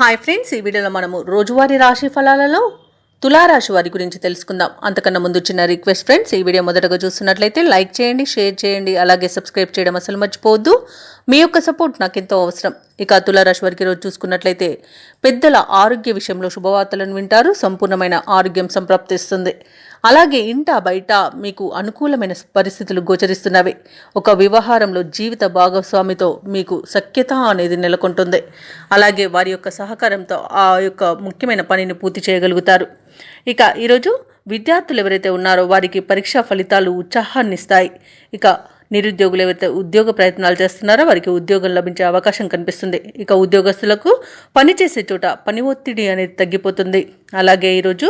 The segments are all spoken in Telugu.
హాయ్ ఫ్రెండ్స్, ఈ వీడియోలో మనము రోజువారీ రాశి ఫలాలలో తులారాశి వారి గురించి తెలుసుకుందాం. అంతకన్నా ముందు చిన్న రిక్వెస్ట్ ఫ్రెండ్స్, ఈ వీడియో మొదటగా చూస్తున్నట్లయితే లైక్ చేయండి, షేర్ చేయండి, అలాగే సబ్స్క్రైబ్ చేయడం అసలు మర్చిపోవద్దు. మీ యొక్క సపోర్ట్ నాకు ఎంతో అవసరం. ఇక తులారాశి వారికి రోజు చూసుకున్నట్లయితే పెద్దల ఆరోగ్య విషయంలో శుభవార్తలను వింటారు. సంపూర్ణమైన ఆరోగ్యం సంప్రాప్తిస్తుంది. అలాగే ఇంట బయట మీకు అనుకూలమైన పరిస్థితులు గోచరిస్తున్నవి. ఒక వ్యవహారంలో జీవిత భాగస్వామితో మీకు సఖ్యత అనేది నెలకొంటుంది. అలాగే వారి యొక్క సహకారంతో ఆ యొక్క ముఖ్యమైన పనిని పూర్తి చేయగలుగుతారు. ఇక ఈరోజు విద్యార్థులు ఎవరైతే ఉన్నారో వారికి పరీక్షా ఫలితాలు ఉత్సాహాన్ని ఇస్తాయి. ఇక నిరుద్యోగులు ఎవరైతే ఉద్యోగ ప్రయత్నాలు చేస్తున్నారో వారికి ఉద్యోగం లభించే అవకాశం కనిపిస్తుంది. ఇక ఉద్యోగస్తులకు పనిచేసే చోట పని ఒత్తిడి అనేది తగ్గిపోతుంది. అలాగే ఈరోజు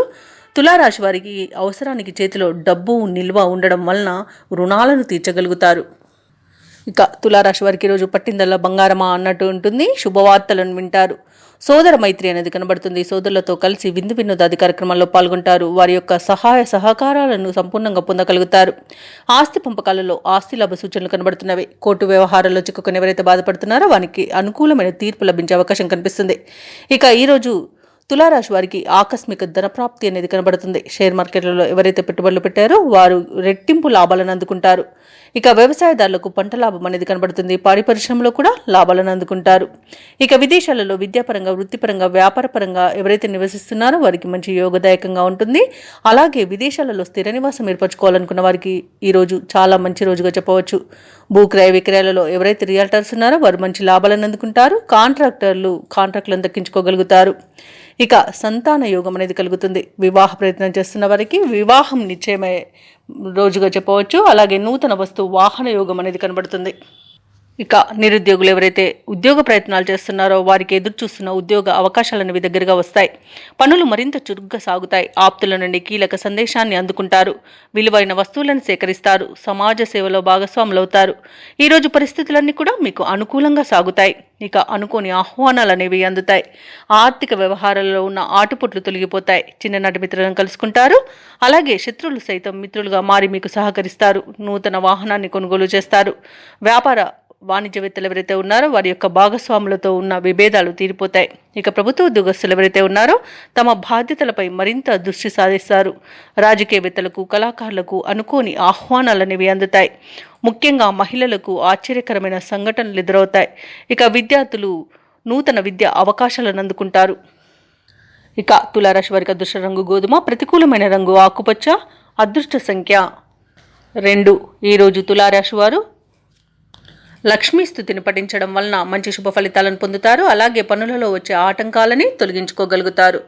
తులారాశి వారికి అవసరానికి చేతిలో డబ్బు నిల్వ ఉండడం వలన రుణాలను తీర్చగలుగుతారు. ఇక తులారాశి వారికి ఈరోజు పట్టిందల్లా బంగారమా అన్నట్టు ఉంటుంది. శుభవార్తలను వింటారు. సోదర మైత్రి అనేది కనబడుతుంది. సోదరులతో కలిసి విందు వినోదాది కార్యక్రమాల్లో పాల్గొంటారు. వారి యొక్క సహాయ సహకారాలను సంపూర్ణంగా పొందగలుగుతారు. ఆస్తి పంపకాలలో ఆస్తి లాభ సూచనలు కనబడుతున్నవి. కోర్టు వ్యవహారాల్లో చిక్కుకొని ఎవరైతే బాధపడుతున్నారో వారికి అనుకూలమైన తీర్పు లభించే అవకాశం కనిపిస్తుంది. ఇక ఈరోజు తులారాశి వారికి ఆకస్మిక ధనప్రాప్తి అనేది కనబడుతుంది. షేర్ మార్కెట్లలో ఎవరైతే పెట్టుబడులు పెట్టారో వారు రెట్టింపు లాభాలను అందుకుంటారు. ఇక వ్యవసాయదారులకు పంట లాభం అనేది కనబడుతుంది. పాడి పరిశ్రమలో కూడా లాభాలను అందుకుంటారు. ఇక విదేశాలలో విద్యాపరంగా, వృత్తిపరంగా, వ్యాపారపరంగా ఎవరైతే నివసిస్తున్నారో వారికి మంచి యోగదాయకంగా ఉంటుంది. అలాగే విదేశాలలో స్థిర నివాసం ఏర్పరచుకోవాలనుకున్న వారికి ఈరోజు చాలా మంచి రోజుగా చెప్పవచ్చు. భూక్రయ విక్రయాలలో ఎవరైతే రియల్టర్స్ ఉన్నారో వారు మంచి లాభాలను అందుకుంటారు. కాంట్రాక్టులను దక్కించుకోగలుగుతారు. ఇక సంతాన యోగం అనేది కలుగుతుంది. వివాహ ప్రయత్నం చేస్తున్న వారికి వివాహం నిశ్చయమయ్యే రోజుగా చెప్పవచ్చు. అలాగే నూతన వాహన యోగం అనేది కనబడుతుంది. ఇక నిరుద్యోగులు ఎవరైతే ఉద్యోగ ప్రయత్నాలు చేస్తున్నారో వారికి ఎదురు చూస్తున్న ఉద్యోగ అవకాశాలనేవి దగ్గరగా వస్తాయి. పనులు మరింత చురుగ్గా సాగుతాయి. ఆప్తుల నుండి కీలక సందేశాన్ని అందుకుంటారు. విలువైన వస్తువులను సేకరిస్తారు. సమాజ సేవలో భాగస్వాములవుతారు. ఈరోజు పరిస్థితులన్నీ కూడా మీకు అనుకూలంగా సాగుతాయి. ఇక అనుకోని ఆహ్వానాలు అనేవి అందుతాయి. ఆర్థిక వ్యవహారాల్లో ఉన్న ఆటుపోట్లు తొలగిపోతాయి. చిన్ననాటి మిత్రులను కలుసుకుంటారు. అలాగే శత్రువులు సైతం మిత్రులుగా మారి మీకు సహకరిస్తారు. నూతన వాహనాన్ని కొనుగోలు చేస్తారు. వ్యాపార వాణిజ్యవేత్తలు ఎవరైతే ఉన్నారో వారి యొక్క భాగస్వాములతో ఉన్న విభేదాలు తీరిపోతాయి. ఇక ప్రభుత్వ ఉద్యోగస్తులు ఎవరైతే ఉన్నారో తమ బాధ్యతలపై మరింత దృష్టి సాధిస్తారు. రాజకీయవేత్తలకు, కళాకారులకు అనుకోని ఆహ్వానాలు అనేవి అందుతాయి. ముఖ్యంగా మహిళలకు ఆశ్చర్యకరమైన సంఘటనలు ఎదురవుతాయి. ఇక విద్యార్థులు నూతన విద్యా అవకాశాలను అందుకుంటారు. ఇక తులారాశి వారికి అదృష్ట రంగు గోధుమ, ప్రతికూలమైన రంగు ఆకుపచ్చ, అదృష్ట సంఖ్య 2. ఈరోజు తులారాశి వారు లక్ష్మీ స్తుతిని పఠించడం వలన మంచి శుభ ఫలితాలను పొందుతారు. అలాగే పనులలో వచ్చే ఆటంకాలని తొలగించుకోగలుగుతారు.